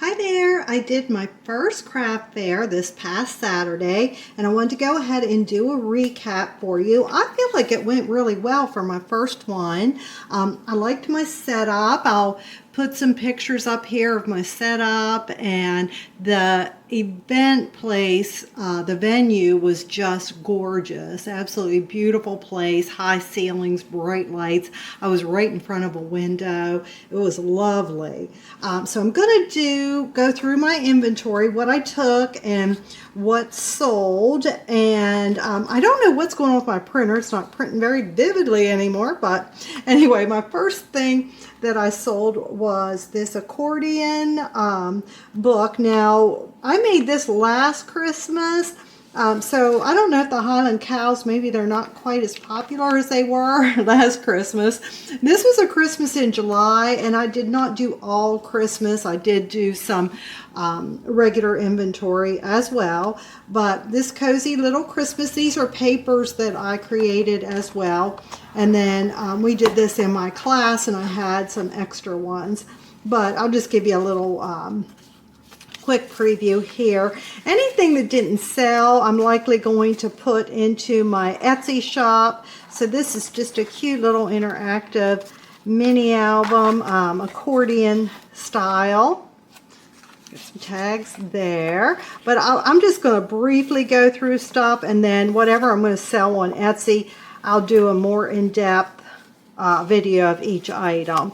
Hi there! I did my first craft fair this past Saturday and I wanted to go ahead and do a recap for you. I feel like it went really well for my first one. I liked my setup. I'll put some pictures up here of my setup, and the event place, the venue was just gorgeous. Absolutely beautiful place, high ceilings, bright lights. I was right in front of a window. It was lovely. So I'm going to go through my inventory, what I took and what sold, and I don't know what's going on with my printer. It's not printing very vividly anymore, but anyway, my first thing that I sold was this accordion book. Now, I made this last Christmas, so I don't know if the Highland cows, maybe they're not quite as popular as they were last Christmas. This was a Christmas in July, and I did not do all Christmas. I did do some regular inventory as well, but this cozy little Christmas, these are papers that I created as well. And then we did this in my class, and I had some extra ones, but I'll just give you a little quick preview here. Anything that didn't sell, I'm likely going to put into my Etsy shop. So this is just a cute little interactive mini album, accordion style. Get some tags there. But I'm just going to briefly go through stuff, and then whatever I'm going to sell on Etsy, I'll do a more in-depth video of each item.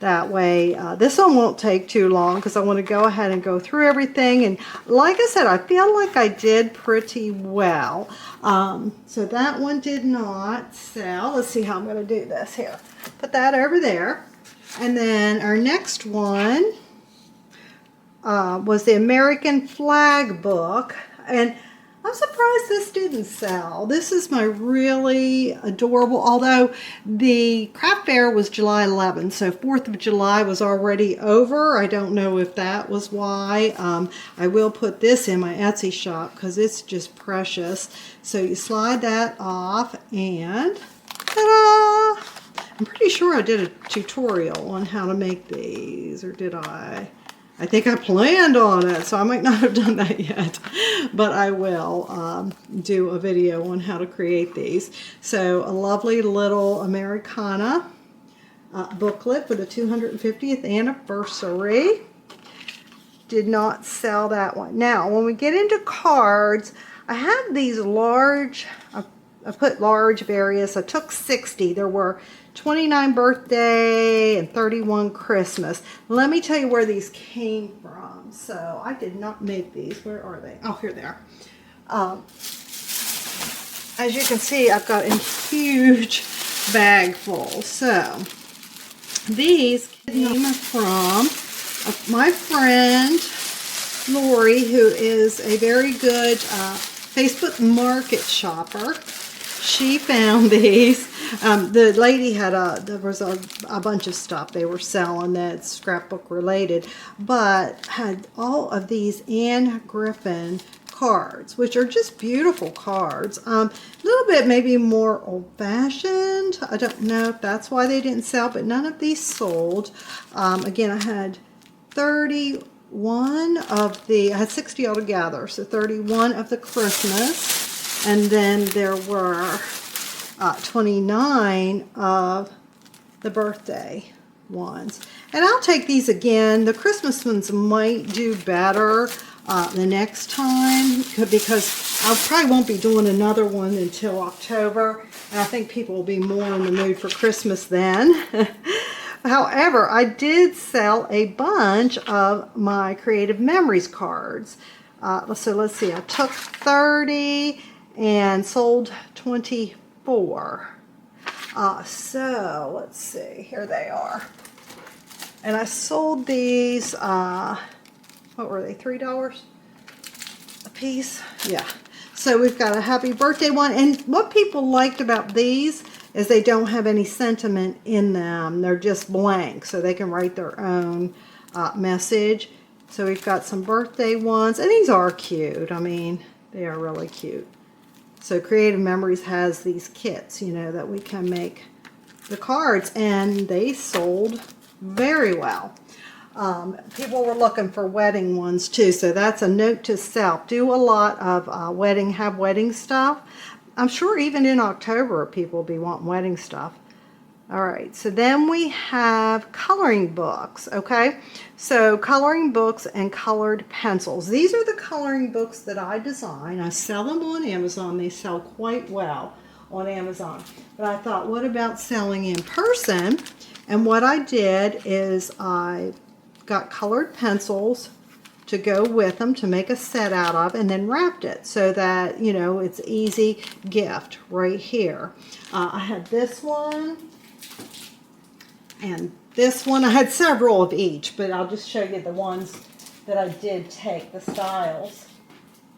That way, this one won't take too long because I want to go ahead and go through everything. And like I said, I feel like I did pretty well. So that one did not sell. Let's see how I'm going to do this here. Put that over there. And then our next one was the American flag book. And I'm surprised this didn't sell. This is my really adorable, although the craft fair was July 11th, so 4th of July was already over. I don't know if that was why. I will put this in my Etsy shop because it's just precious. So you slide that off and ta-da! I'm pretty sure I did a tutorial on how to make these, or did I? I think I planned on it, so I might not have done that yet, but I will do a video on how to create these. So a lovely little Americana booklet for the 250th anniversary. Did not sell that one. Now, when we get into cards, I have these large, I put large various, I took 60. There were 29 birthday and 31 Christmas. Let me tell you where these came from. So I did not make these. Where are they? Oh, here they are. As you can see, I've got a huge bag full. So these came from my friend Lori, who is a very good Facebook market shopper. She found these. The lady had there was a bunch of stuff they were selling that's scrapbook related, but had all of these Anne Griffin cards, which are just beautiful cards. A little bit maybe more old-fashioned. I don't know if that's why they didn't sell, but none of these sold. Again, I had 31 of the, I had 60 altogether, so 31 of the Christmas. And then there were 29 of the birthday ones. And I'll take these again. The Christmas ones might do better the next time, because I probably won't be doing another one until October. And I think people will be more in the mood for Christmas then. However, I did sell a bunch of my Creative Memories cards. So let's see, I took 30 and sold 24. So let's see, here they are. And I sold these, what were they, $3 a piece? Yeah. So we've got a happy birthday one. And what people liked about these is they don't have any sentiment in them. They're just blank, so they can write their own message. So we've got some birthday ones, and these are cute. I mean, they are really cute. So Creative Memories has these kits, you know, that we can make the cards, and they sold very well. People were looking for wedding ones too, so that's a note to self. Do a lot of have wedding stuff. I'm sure even in October people will be wanting wedding stuff. All right, so then we have coloring books, okay? So coloring books and colored pencils. These are the coloring books that I design. I sell them on Amazon. They sell quite well on Amazon. But I thought, what about selling in person? And what I did is I got colored pencils to go with them to make a set out of, and then wrapped it so that, you know, it's easy gift right here. I had this one and this one. I had several of each, but I'll just show you the ones that I did take, the styles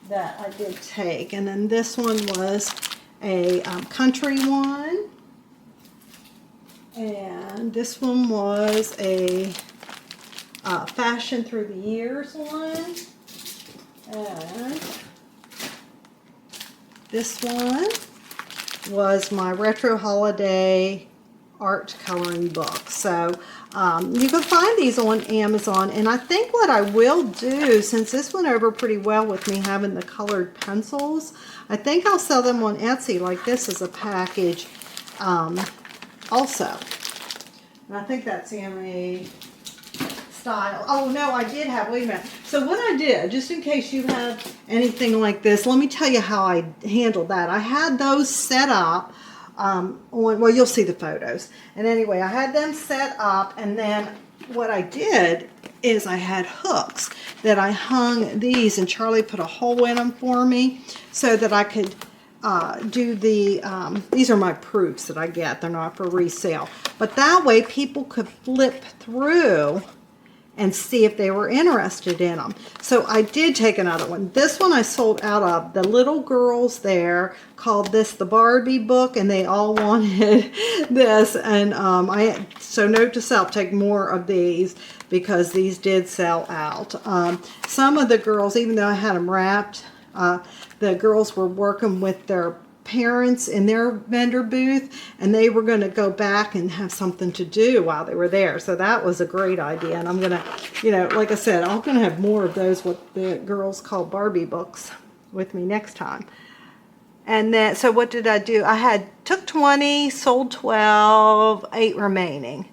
that I did take. And then this one was a country one, and this one was a fashion through the years one, and this one was my retro holiday art coloring book. So you can find these on Amazon, and I think what I will do, since this went over pretty well with me having the colored pencils, I think I'll sell them on Etsy like this as a package also. And I think that's in a style. Oh no, I did have, wait a minute. So what I did, just in case you have anything like this, let me tell you how I handled that. I had those set up well, you'll see the photos. And anyway, I had them set up, and then what I did is I had hooks that I hung these, and Charlie put a hole in them for me so that I could do the, these are my proofs that I get. They're not for resale. But that way people could flip through and see if they were interested in them. So I did take another one. This one I sold out of. The little girls there called this the Barbie book, and they all wanted this. And so note to self, take more of these because these did sell out. Some of the girls, even though I had them wrapped, the girls were working with their parents in their vendor booth, and they were going to go back and have something to do while they were there. So that was a great idea. And I'm going to, you know, like I said, I'm going to have more of those, what the girls call Barbie books, with me next time. And then, so what did I do? I took 20, sold 12, 8 remaining.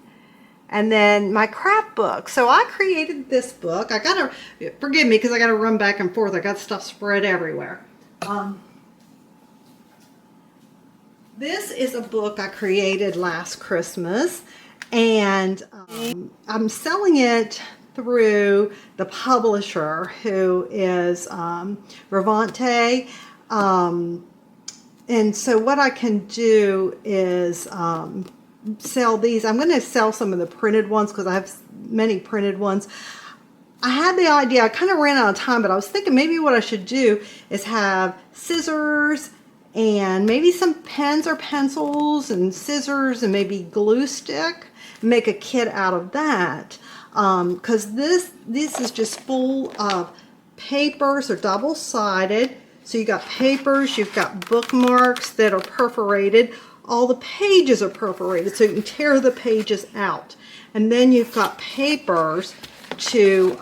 And then my craft book. So I created this book. I gotta, forgive me because I gotta run back and forth. I got stuff spread everywhere. This is a book I created last Christmas, and I'm selling it through the publisher, who is Revante. And so what I can do is sell these. I'm going to sell some of the printed ones because I have many printed ones. I had the idea, I kind of ran out of time, but I was thinking maybe what I should do is have scissors and maybe some pens or pencils and scissors and maybe glue stick, and make a kit out of that. Because this is just full of papers. They're double-sided. So you got papers, you've got bookmarks that are perforated. All the pages are perforated, so you can tear the pages out. And then you've got papers to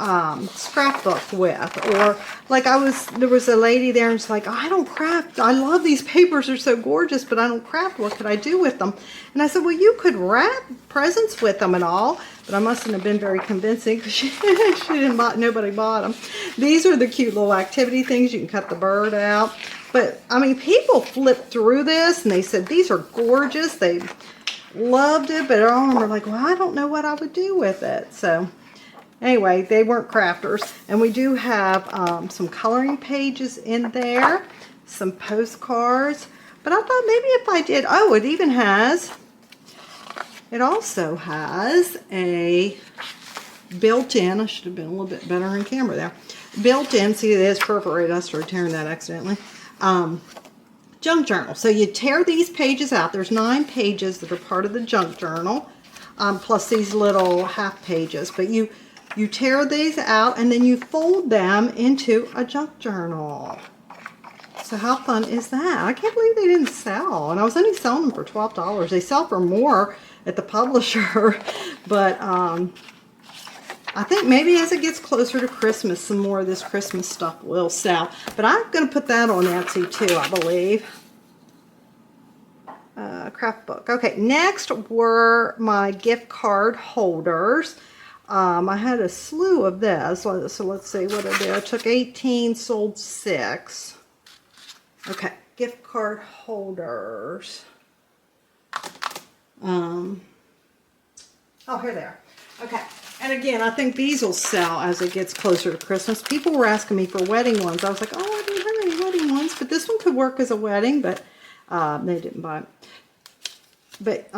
scrapbook with, or like there was a lady there and she's like, I don't craft, I love these papers, they're so gorgeous, but I don't craft, what could I do with them? And I said, well, you could wrap presents with them and all, but I mustn't have been very convincing because she didn't buy, nobody bought them. These are the cute little activity things. You can cut the bird out, but I mean, people flipped through this and they said these are gorgeous, they loved it, but all of them were like, well, I don't know what I would do with it. So anyway, they weren't crafters. And we do have some coloring pages in there, some postcards. But I thought maybe if I did, oh, it also has a built-in, I should have been a little bit better on camera there, built-in, see it is perforated, I started tearing that accidentally, junk journal. So you tear these pages out. There's 9 pages that are part of the junk journal, plus these little half pages. But you tear these out and then you fold them into a junk journal. So how fun is that? I can't believe they didn't sell. And I was only selling them for $12. They sell for more at the publisher. But I think maybe as it gets closer to Christmas, some more of this Christmas stuff will sell. But I'm going to put that on Etsy too, I believe. Craft book. Okay, next were my gift card holders. I had a slew of this. So let's see what I did. I took 18, sold 6. Okay, gift card holders. Oh, here they are. Okay, and again, I think these will sell as it gets closer to Christmas. People were asking me for wedding ones. I was like, oh, I don't have any wedding ones, but this one could work as a wedding, but they didn't buy it. But,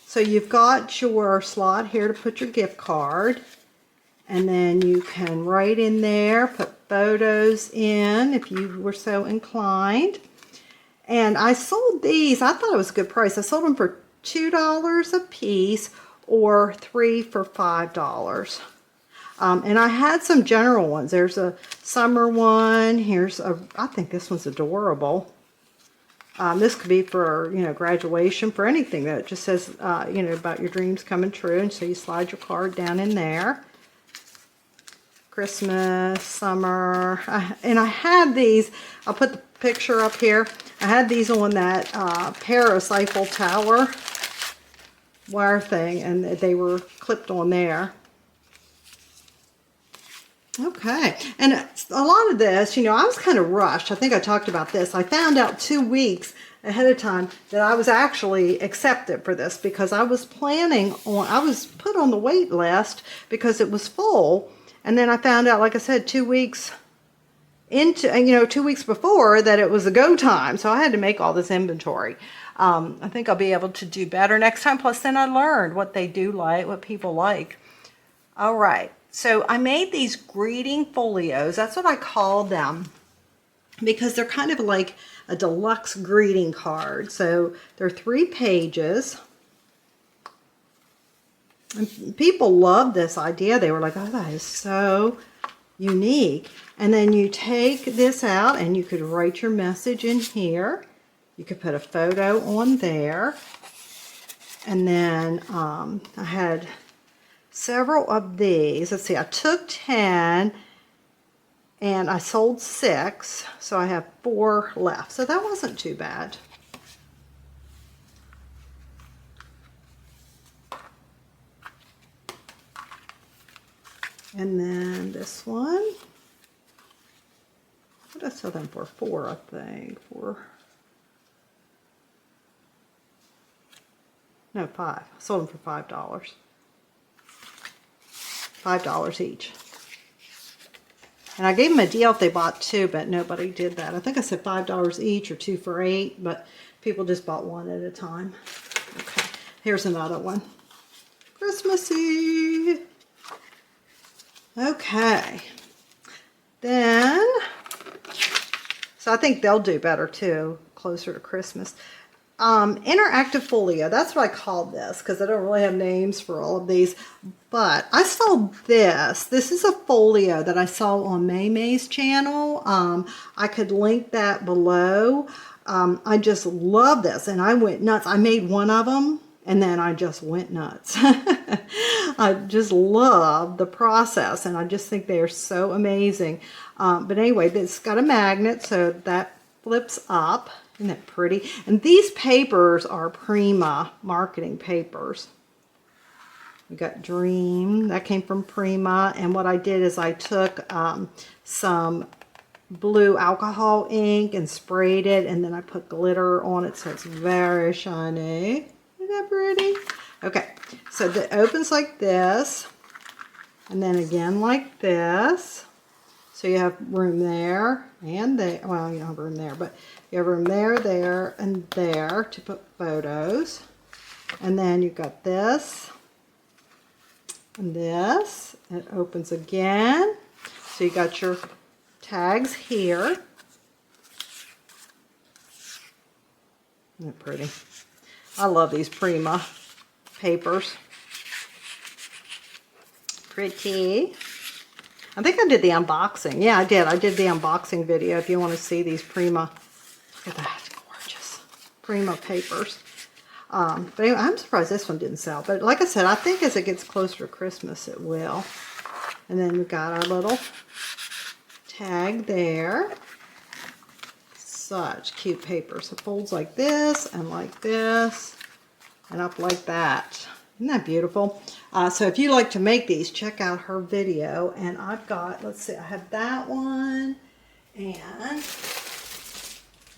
so you've got your slot here to put your gift card. And then you can write in there, put photos in if you were so inclined. And I sold these, I thought it was a good price. I sold them for $2 a piece or 3 for $5. And I had some general ones. There's a summer one. Here's a, I think this one's adorable. This could be for, you know, graduation, for anything that just says, you know, about your dreams coming true. And so you slide your card down in there. Christmas, summer. And I had these, I'll put the picture up here. I had these on that Paris Eiffel Tower wire thing, and they were clipped on there. Okay, and a lot of this, you know, I was kind of rushed. I think I talked about this. I found out 2 weeks ahead of time that I was actually accepted for this because I was planning on, I was put on the wait list because it was full. And then I found out, like I said, 2 weeks into, you know, 2 weeks before that it was a go time. So I had to make all this inventory. I think I'll be able to do better next time. Plus, then I learned what they do like, what people like. All right. So I made these greeting folios. That's what I call them because they're kind of like a deluxe greeting card. So they're 3 pages. And people love this idea. They were like, oh, that is so unique. And then you take this out and you could write your message in here. You could put a photo on there. And then I had several of these. Let's see, I took 10 and I sold 6. So I have 4 left. So that wasn't too bad. And then this one, what did I sell them for? 4, I think. 4. No, 5. I sold them for $5. $5 each. And I gave them a deal if they bought 2, but nobody did that. I think I said $5 each or 2 for $8, but people just bought 1 at a time. Okay, here's another one. Christmassy. Okay. Then, so I think they'll do better too, closer to Christmas. Interactive folio, that's what I called this because I don't really have names for all of these, but I sold this. This is a folio that I saw on May's channel. I could link that below. I just love this and I went nuts. I made one of them and then I just went nuts. I just love the process and I just think they are so amazing. But anyway, it's got a magnet so that flips up. Isn't that pretty? And these papers are Prima marketing papers. We got Dream. That came from Prima. And what I did is I took some blue alcohol ink and sprayed it. And then I put glitter on it so it's very shiny. Isn't that pretty? Okay. So it opens like this. And then again like this. So you have room there and there. Well, you don't have room there, but you have room there, there, and there to put photos. And then you've got this and this. It opens again. So you got your tags here. Isn't that pretty? I love these Prima papers. Pretty. I think I did the unboxing. Yeah, I did. I did the unboxing video if you want to see these Prima. Look at that. Gorgeous. Prima papers. But anyway, I'm surprised this one didn't sell. But like I said, I think as it gets closer to Christmas, it will. And then we've got our little tag there. Such cute paper. So it folds like this and up like that. Isn't that beautiful? So if you like to make these, check out her video. And I've got, let's see, I have that one. And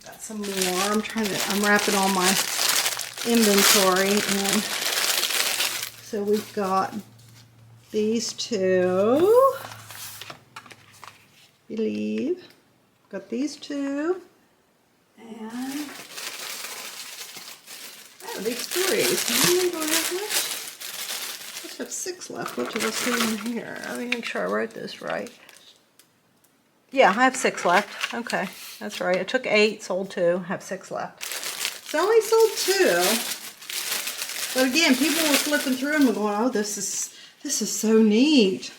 got some more. I'm wrapping all my inventory. And so we've got these two. I believe. Got these two. And these threes. Do I have much? I just have 6 left. What did I see in here? Let me make sure I wrote this right. Yeah, I have 6 left. Okay, that's right. I took 8, sold 2, have 6 left. So I only sold 2. But again, people were flipping through them and going, oh, this is so neat.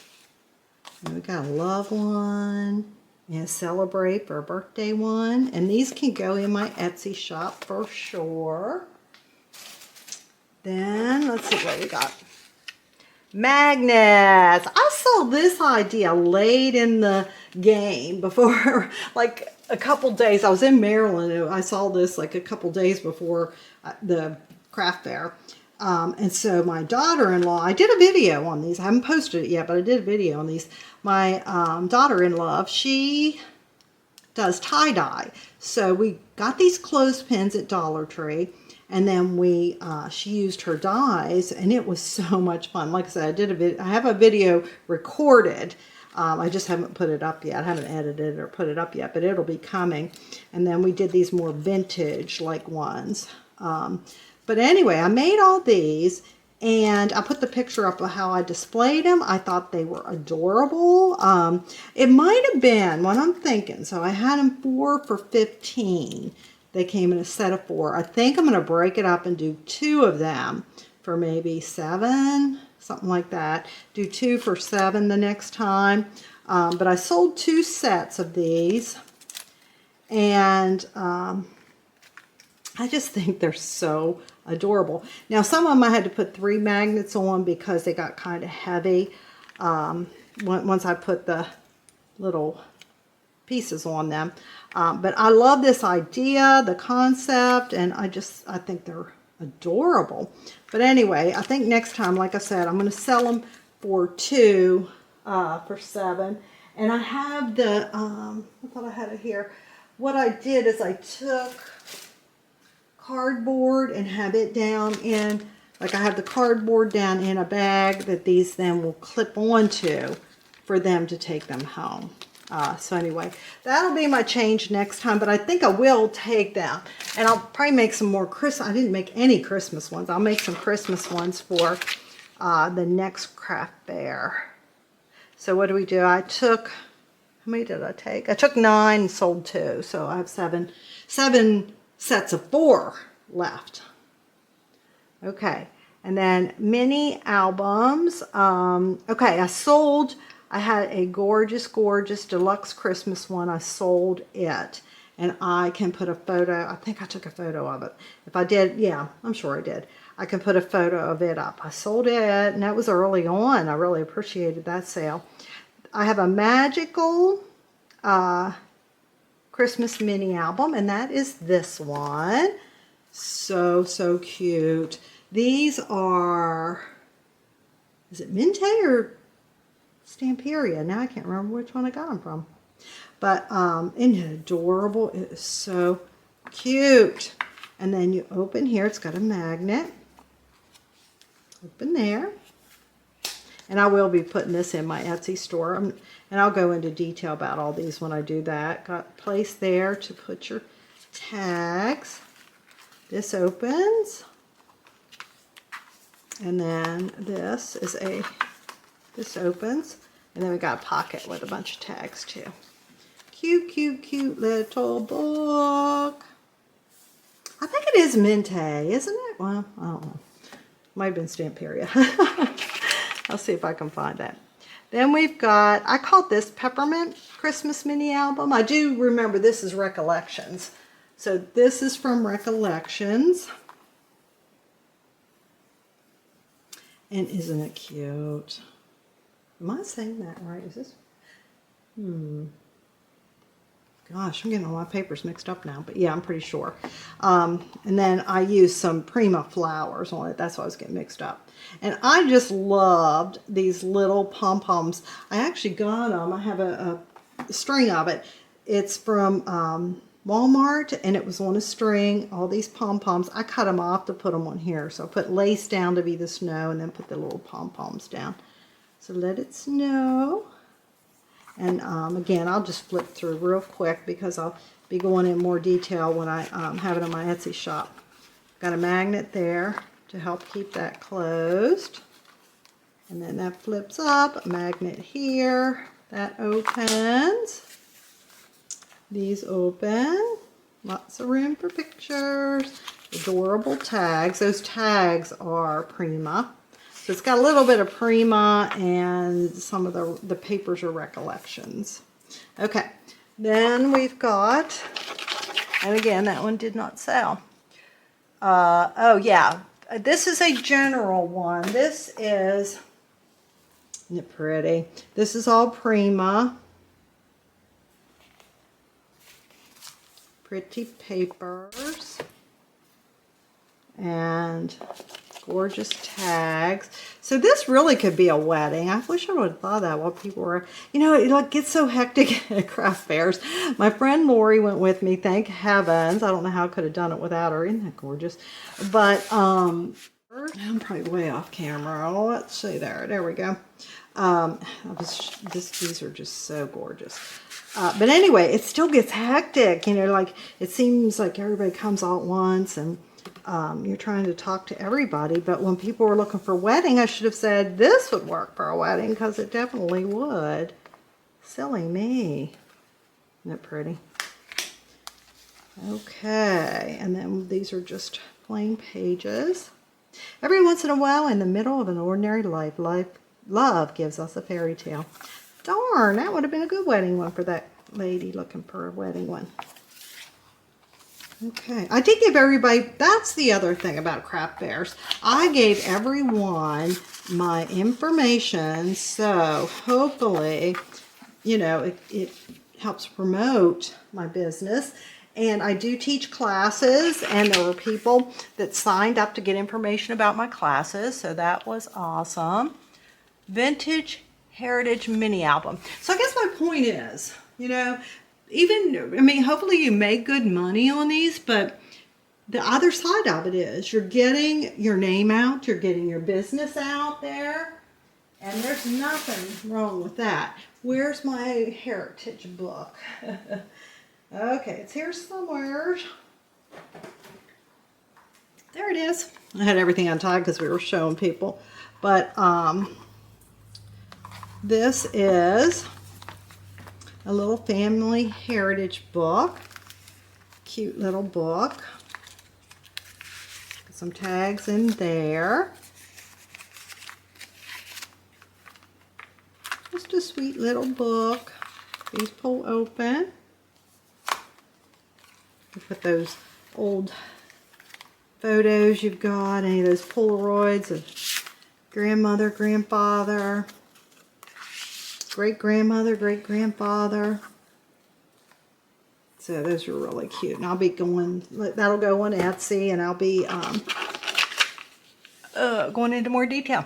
And we got a love one. And celebrate for a birthday one. And these can go in my Etsy shop for sure. Then, let's see what we got. Magnets. I saw this idea late in the game before, like a couple days. I was in Maryland and I saw this like a couple days before the craft fair. And so my daughter-in-law, I did a video on these. I haven't posted it yet, but I did a video on these. My daughter-in-law, she does tie-dye. So we got these clothespins at Dollar Tree. And then she used her dyes, and it was so much fun. Like I said, I have a video recorded. I just haven't put it up yet. I haven't edited it or put it up yet, but it'll be coming. And then we did these more vintage-like ones. But anyway, I made all these, and I put the picture up of how I displayed them. I thought they were adorable. It might have been what I'm thinking. So I had them 4 for $15. They came in a set of 4. I think I'm going to break it up and do 2 of them for maybe $7, something like that. Do 2 for $7 the next time. But I sold 2 sets of these. And I just think they're so adorable. Now, some of them I had to put 3 magnets on because they got kind of heavy. Once I put the little pieces on them. But I love this idea, the concept, and I think they're adorable. But anyway, I think next time, like I said, I'm going to sell them for 2 for $7. And I have the, I thought I had it here. What I did is I took cardboard and have it down in, like I have the cardboard down in a bag that these then will clip onto for them to take them home. So anyway, that'll be my change next time, but I think I will take them. And I'll probably make some more Christmas. I didn't make any Christmas ones. I'll make some Christmas ones for the next craft fair. So what do we do? I took, how many did I take? I took 9 and sold 2. So I have 7 sets of 4 left. Okay. And then mini albums. Okay, I had a gorgeous, gorgeous deluxe Christmas one. I sold it. And I can put a photo. I think I took a photo of it. If I did, yeah, I'm sure I did. I can put a photo of it up. I sold it, and that was early on. I really appreciated that sale. I have a magical Christmas mini album, and that is this one. So, so cute. These are, is it Mente or Stamperia? Now I can't remember which one I got them from. But isn't it adorable? It is so cute. And then you open here. It's got a magnet. Open there. And I will be putting this in my Etsy store. And I'll go into detail about all these when I do that. Got place there to put your tags. This opens. And then this opens. And then we got a pocket with a bunch of tags too. Cute, cute, cute little book. I think it is Mente, isn't it? Well, I don't know. Might have been Stamperia. I'll see if I can find that. Then we've got, I called this Peppermint Christmas Mini Album. I do remember this is Recollections. So this is from Recollections. And isn't it cute? Am I saying that right? Is this? Gosh, I'm getting all my papers mixed up now, but yeah, I'm pretty sure. And then I used some Prima flowers on it. That's why I was getting mixed up. And I just loved these little pom-poms. I actually got them. I have a string of it. It's from Walmart, and it was on a string, all these pom-poms. I cut them off to put them on here. So I put lace down to be the snow, and then put the little pom-poms down. So let it snow. And again, I'll just flip through real quick because I'll be going in more detail when I have it on my Etsy shop. Got a magnet there to help keep that closed. And then that flips up, a magnet here, that opens. These open, lots of room for pictures. Adorable tags. Those tags are Prima. So it's got a little bit of Prima, and some of the papers are recollections. Okay, then we've got, and again, that one did not sell. Oh yeah, this is a general one. This is, isn't it pretty? This is all Prima. Pretty papers. And gorgeous tags. So this really could be a wedding. I wish I would have thought that while people were, you know, it gets so hectic at craft fairs. My friend Lori went with me, thank heavens. I don't know how I could have done it without her. Isn't that gorgeous? But I'm probably way off camera. Oh, let's see there. There we go. These are just so gorgeous. But anyway, it still gets hectic. You know, like it seems like everybody comes all at once, and you're trying to talk to everybody. But when people were looking for a wedding, I should have said this would work for a wedding, because it definitely would. Silly me. Isn't that pretty? Okay, and then these are just plain pages. Every once in a while, in the middle of an ordinary life, love gives us a fairy tale. Darn, that would have been a good wedding one for that lady looking for a wedding one. Okay, I did give everybody, that's the other thing about craft fairs. I gave everyone my information, so hopefully, you know, it helps promote my business. And I do teach classes, and there were people that signed up to get information about my classes, so that was awesome. Vintage Heritage mini album. So I guess my point is, you know, even, I mean, hopefully you make good money on these, but the other side of it is you're getting your name out, you're getting your business out there, and there's nothing wrong with that. Where's my heritage book? Okay, it's here somewhere. There it is. I had everything untied because we were showing people, but this is a little family heritage book. Cute little book. Got some tags in there. Just a sweet little book. These pull open. You put those old photos you've got, any of those Polaroids of grandmother, grandfather, great-grandmother, great-grandfather. So those are really cute. And I'll be going, that'll go on Etsy, and I'll be going into more detail.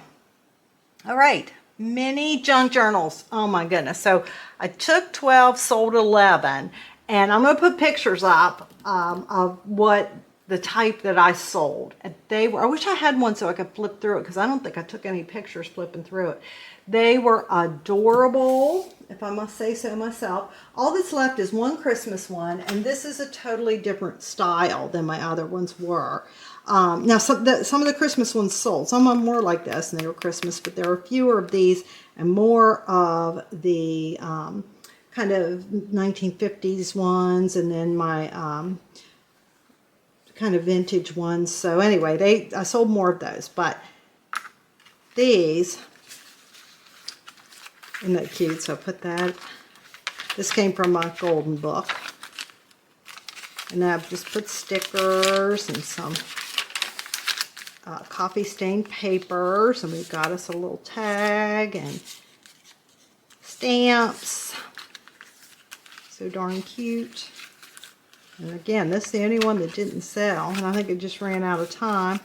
All right, mini junk journals. Oh my goodness. So I took 12, sold 11, and I'm going to put pictures up of what the type that I sold. And they were, I wish I had one so I could flip through it, because I don't think I took any pictures flipping through it. They were adorable, if I must say so myself. All that's left is one Christmas one, and this is a totally different style than my other ones were. Now, some of the Christmas ones sold. Some of them were like this, and they were Christmas, but there were fewer of these and more of the kind of 1950s ones, and then my kind of vintage ones. So anyway, I sold more of those, but these, isn't that cute? So I put that. This came from my golden book. And I've just put stickers and some coffee stained papers, and we've got us a little tag and stamps. So darn cute. And again, this is the only one that didn't sell, and I think it just ran out of time.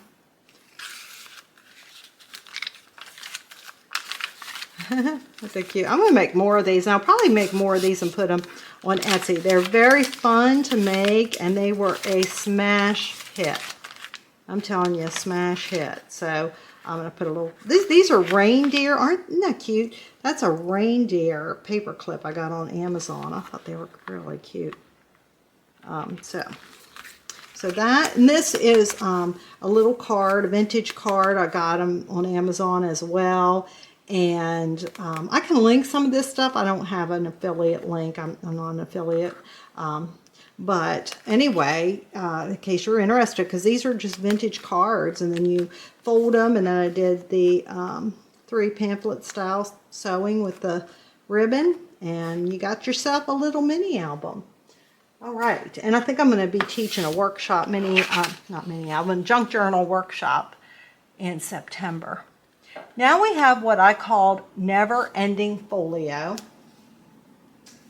That's so cute. I'm going to make more of these, and I'll probably make more of these and put them on Etsy. They're very fun to make, and they were a smash hit. I'm telling you, a smash hit. So I'm going to put a little, these are reindeer. Aren't that cute? That's a reindeer paper clip I got on Amazon. I thought they were really cute. So that, and this is a little card, a vintage card. I got them on Amazon as well. And I can link some of this stuff. I don't have an affiliate link. I'm not an affiliate. But anyway, in case you're interested, because these are just vintage cards, and then you fold them, and then I did the 3 pamphlet style sewing with the ribbon, and you got yourself a little mini album. All right, and I think I'm going to be teaching a workshop, not mini album, junk journal workshop in September. Now we have what I called Never-Ending Folio.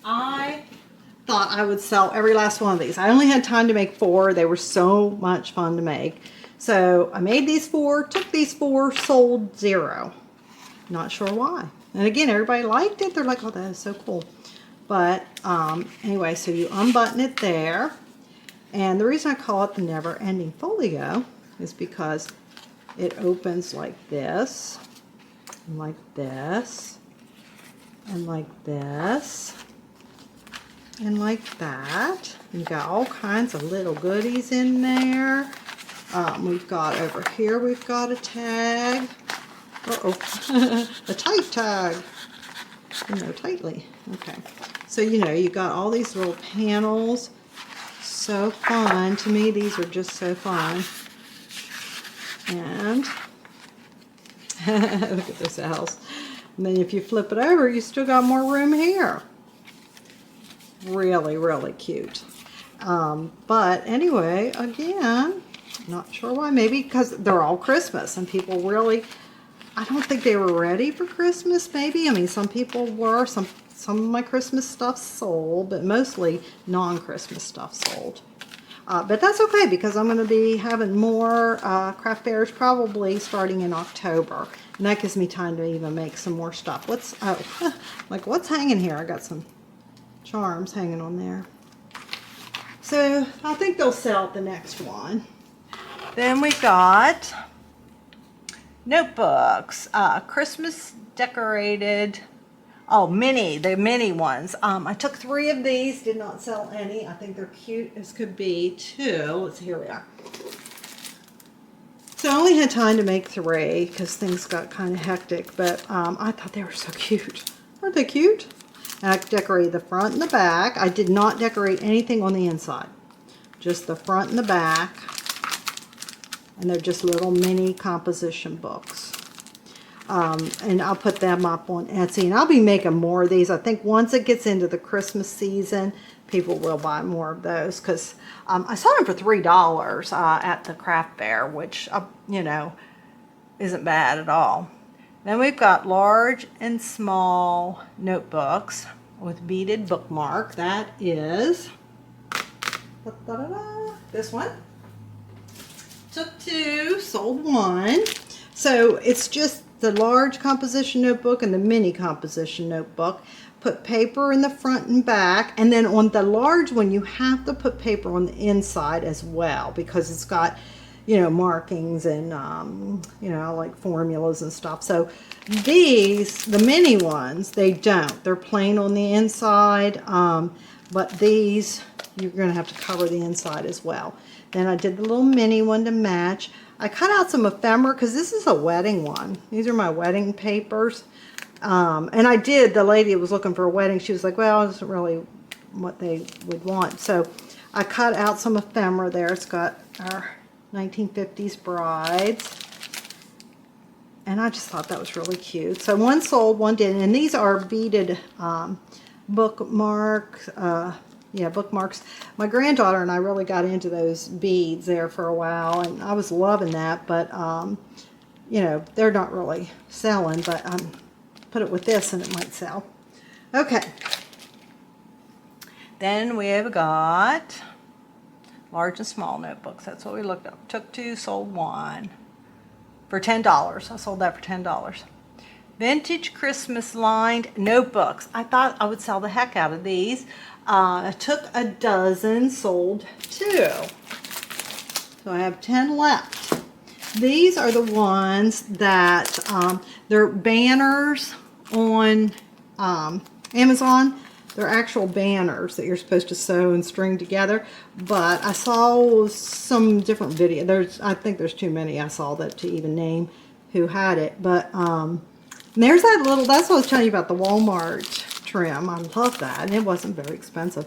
I thought I would sell every last one of these. I only had time to make 4. They were so much fun to make. So I made these 4, took these 4, sold 0. Not sure why. And again, everybody liked it. They're like, oh, that is so cool. But anyway, so you unbutton it there. And the reason I call it the Never-Ending Folio is because it opens like this, and like this, and like this, and like that. You've got all kinds of little goodies in there. We've got over here, we've got a tag. Uh-oh, a tight tag. You know, tightly. Okay. So, you know, you got all these little panels. So fun. To me, these are just so fun. And look at this house. And then if you flip it over, you still got more room here. Really, really cute. But anyway, again, not sure why. Maybe because they're all Christmas, and people really, I don't think they were ready for Christmas, maybe. I mean, some people were. Some of my Christmas stuff sold, but mostly non-Christmas stuff sold. But that's okay, because I'm going to be having more craft fairs probably starting in October. And that gives me time to even make some more stuff. Like what's hanging here? I got some charms hanging on there. So I think they'll sell at the next one. Then we got notebooks, Christmas decorated. Oh, the mini ones. I took 3 of these, did not sell any. I think they're cute as could be, too. Let's see, here we are. So I only had time to make 3 because things got kind of hectic, but I thought they were so cute. Aren't they cute? And I decorated the front and the back. I did not decorate anything on the inside. Just the front and the back. And they're just little mini composition books. And I'll put them up on Etsy, and I'll be making more of these. I think once it gets into the Christmas season, people will buy more of those, because I sold them for $3 at the craft fair, which, you know, isn't bad at all. Then we've got large and small notebooks with beaded bookmark. That is this one. Took 2, sold 1. So it's just the large composition notebook and the mini composition notebook. Put paper in the front and back, and then on the large one you have to put paper on the inside as well, because it's got, you know, markings and you know, like formulas and stuff. So these, the mini ones, they don't. They're plain on the inside, but these you're going to have to cover the inside as well. Then I did the little mini one to match. I cut out some ephemera because this is a wedding one. These are my wedding papers. And I did, the lady that was looking for a wedding, she was like, well, it isn't really what they would want. So I cut out some ephemera there. It's got our 1950s brides. And I just thought that was really cute. So one sold, one didn't. And these are beaded bookmarks, Yeah, bookmarks. My granddaughter and I really got into those beads there for a while, and I was loving that, but, you know, they're not really selling, but put it with this and it might sell. Okay. Then we have got large and small notebooks. That's what we looked up. Took 2, sold 1 for $10. I sold that for $10. Vintage Christmas lined notebooks. I thought I would sell the heck out of these. I took a dozen, sold 2. So I have 10 left. These are the ones that they're banners on Amazon. They're actual banners that you're supposed to sew and string together. But I saw some different videos. I think there's too many I saw that to even name who had it. But there's that little, that's what I was telling you about the Walmart trim. I love that, and it wasn't very expensive.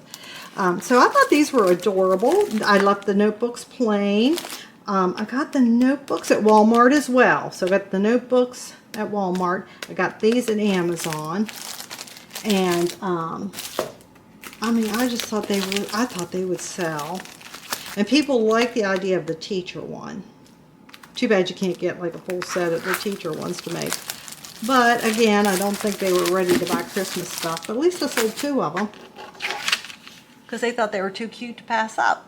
So I thought these were adorable. I left the notebooks plain. I got the notebooks at Walmart as well. So I got the notebooks at Walmart. I got these at Amazon. And I mean, I just thought I thought they would sell. And people like the idea of the teacher one. Too bad you can't get like a full set of the teacher ones to make. But again, I don't think they were ready to buy Christmas stuff. But at least I sold 2 of them, because they thought they were too cute to pass up.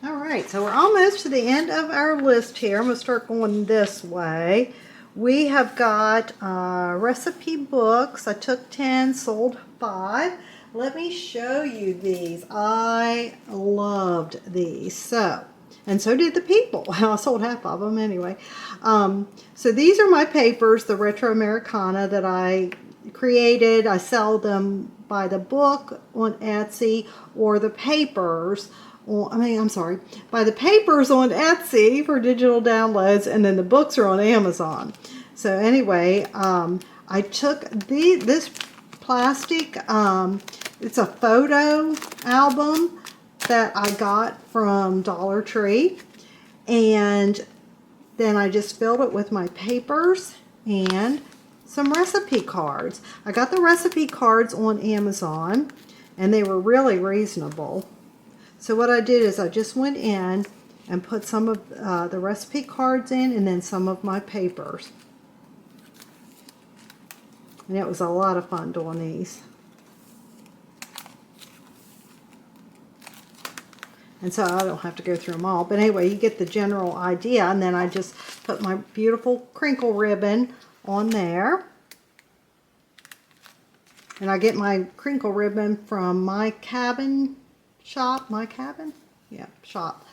All right, so we're almost to the end of our list here. I'm going to start going this way. We have got recipe books. I took 10, sold 5. Let me show you these. I loved these. And so did the people. I sold half of them anyway. So these are my papers, the Retro Americana that I created. I sell them by the book on Etsy, or the papers. By the papers on Etsy for digital downloads, and then the books are on Amazon. So anyway, I took this plastic, it's a photo album that I got from Dollar Tree, and then I just filled it with my papers and some recipe cards. I got the recipe cards on Amazon, and they were really reasonable. So what I did is I just went in and put some of the recipe cards in, and then some of my papers. And it was a lot of fun doing these. And so I don't have to go through them all. But anyway, you get the general idea. And then I just put my beautiful crinkle ribbon on there. And I get my crinkle ribbon from My Cabin shop. My Cabin? Yeah, shop.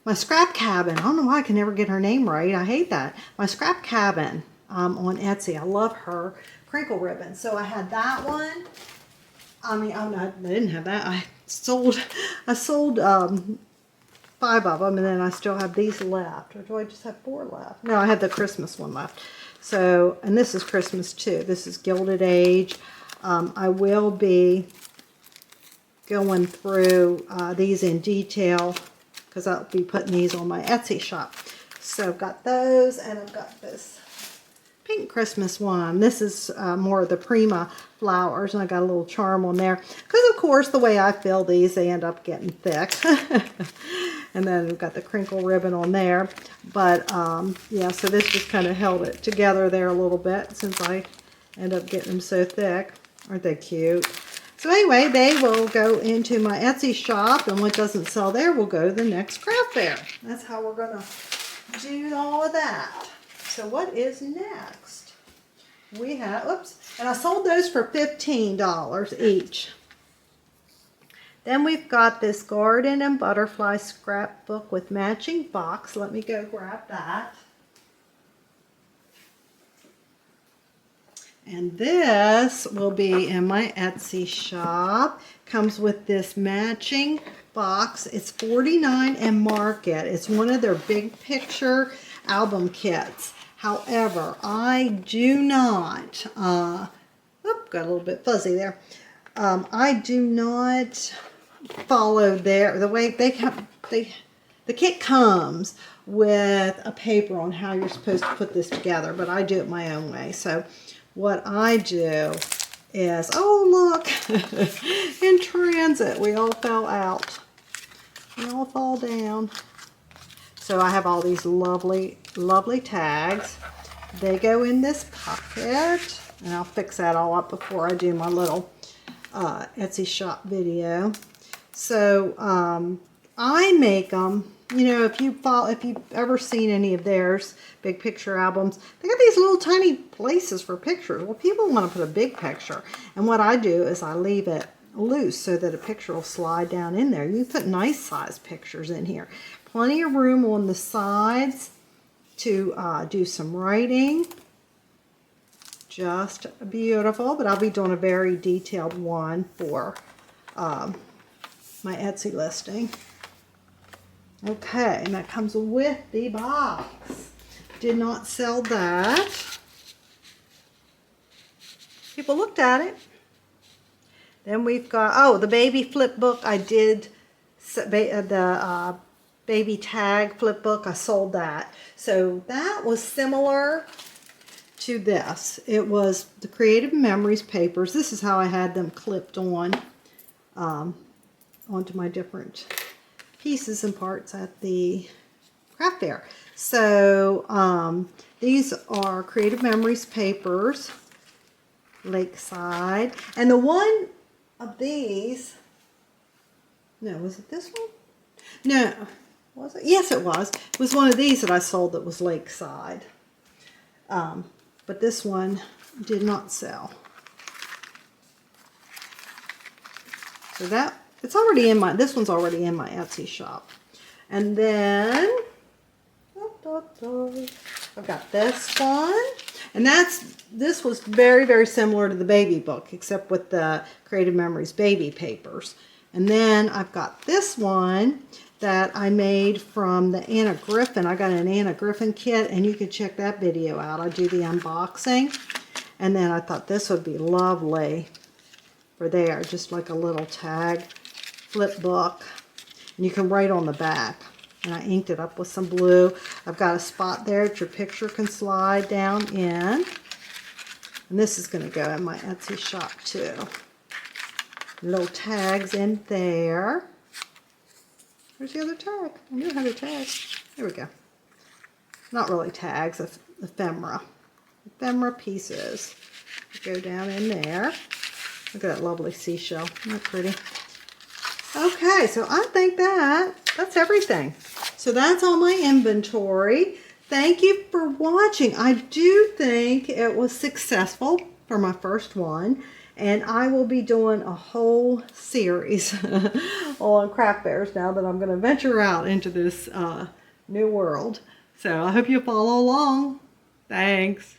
My Scrap Cabin. I don't know why I can never get her name right. I hate that. My Scrap Cabin on Etsy. I love her crinkle ribbon. So I had that one. I mean, oh no, I didn't have that. I sold 5 of them, and then I still have these left. Or do I just have 4 left? No, I have the Christmas one left. So, and this is Christmas too. This is Gilded Age. I will be going through these in detail, because I'll be putting these on my Etsy shop. So I've got those, and I've got this pink Christmas one. This is more of the Prima flowers, and I got a little charm on there, because of course the way I fill these, they end up getting thick. And then we've got the crinkle ribbon on there. But yeah, so this just kind of held it together there a little bit, since I end up getting them so thick. Aren't they cute? So anyway, they will go into my Etsy shop, and what doesn't sell there will go to the next craft fair. That's how we're going to do all of that. So what is next? We have, oops, and I sold those for $15 each. Then we've got this garden and butterfly scrapbook with matching box. Let me go grab that. And this will be in my Etsy shop. Comes with this matching box. It's $49 and Market. It's one of their big picture album kits. However, I do not, got a little bit fuzzy there. I do not follow the way they have, the kit comes with a paper on how you're supposed to put this together, but I do it my own way. So what I do is, oh look, in transit, we all fell out. We all fall down. So I have all these lovely, lovely tags. They go in this pocket, and I'll fix that all up before I do my little Etsy shop video. So I make them. You know, if you've ever seen any of theirs, big picture albums, they got these little tiny places for pictures. Well, people want to put a big picture, and what I do is I leave it loose so that a picture will slide down in there. You put nice size pictures in here. Plenty of room on the sides to do some writing. Just beautiful, but I'll be doing a very detailed one for my Etsy listing. Okay, and that comes with the box. Did not sell that. People looked at it. Then we've got, oh, the baby flip book. I did the baby tag flip book. I sold that. So that was similar to this. It was the Creative Memories papers. This is how I had them clipped on onto my different pieces and parts at the craft fair. So these are Creative Memories papers, Lakeside, and the one of these, no, was it this one? No, was it? Yes, it was. It was one of these that I sold that was Lakeside, but this one did not sell. So that, it's already in my, this one's already in my Etsy shop. And then, I've got this one. And this was very, very similar to the baby book, except with the Creative Memories baby papers. And then I've got this one that I made from the Anna Griffin. I got an Anna Griffin kit, and you can check that video out. I do the unboxing. And then I thought this would be lovely for there, just like a little tag flip book, and you can write on the back. And I inked it up with some blue. I've got a spot there that your picture can slide down in, and this is going to go in my Etsy shop too. Little tags in there. Where's the other tag? I knew I had a tag. There we go. Not really tags, ephemera pieces go down in there. Look at that lovely seashell. Isn't that pretty? Okay, so I think that's everything. So that's all my inventory. Thank you for watching. I do think it was successful for my first one, and I will be doing a whole series on craft fairs now that I'm going to venture out into this new world. So I hope you follow along. Thanks.